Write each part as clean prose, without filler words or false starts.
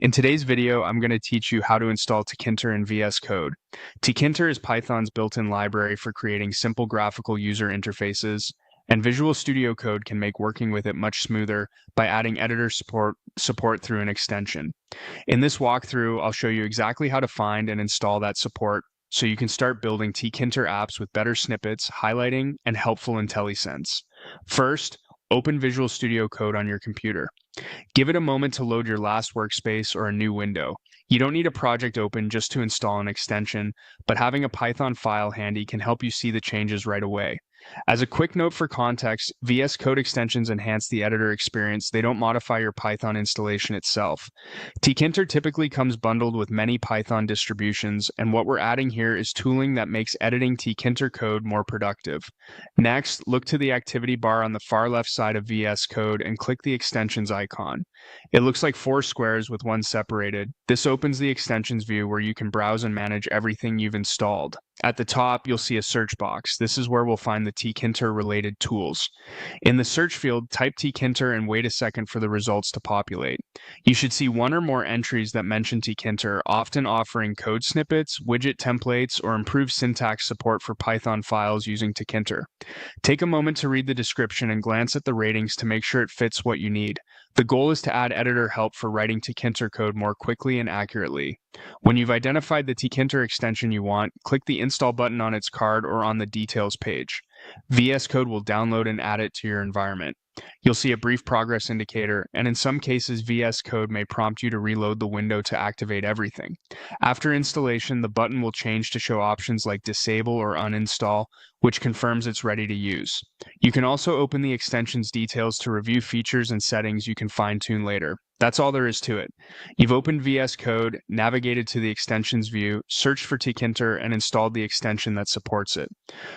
In today's video, I'm going to teach you how to install Tkinter in VS Code. Tkinter is Python's built-in library for creating simple graphical user interfaces, and Visual Studio Code can make working with it much smoother by adding editor support through an extension. In this walkthrough, I'll show you exactly how to find and install that support so you can start building Tkinter apps with better snippets, highlighting, and helpful IntelliSense. First, open Visual Studio Code on your computer. Give it a moment to load your last workspace or a new window. You don't need a project open just to install an extension, but having a Python file handy can help you see the changes right away. As a quick note for context, VS Code extensions enhance the editor experience. They don't modify your Python installation itself. Tkinter typically comes bundled with many Python distributions, and what we're adding here is tooling that makes editing Tkinter code more productive. Next, look to the activity bar on the far left side of VS Code and click the extensions icon. It looks like 4 squares with one separated. This opens the extensions view where you can browse and manage everything you've installed. At the top, you'll see a search box. This is where we'll find the Tkinter related tools. In the search field, type Tkinter and wait a second for the results to populate. You should see one or more entries that mention Tkinter, often offering code snippets, widget templates, or improved syntax support for Python files using Tkinter. Take a moment to read the description and glance at the ratings to make sure it fits what you need. The goal is to add editor help for writing Tkinter code more quickly and accurately. When you've identified the Tkinter extension you want, click the install button on its card or on the details page. VS Code will download and add it to your environment. You'll see a brief progress indicator, and in some cases, VS Code may prompt you to reload the window to activate everything. After installation, the button will change to show options like disable or uninstall, which confirms it's ready to use. You can also open the extension's details to review features and settings you can fine-tune later. That's all there is to it. You've opened VS Code, navigated to the extensions view, searched for Tkinter, and installed the extension that supports it.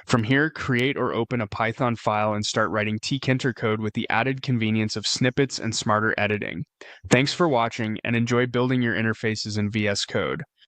From here, create or open a Python file and start writing Tkinter code with the added convenience of snippets and smarter editing. Thanks for watching, and enjoy building your interfaces in VS Code.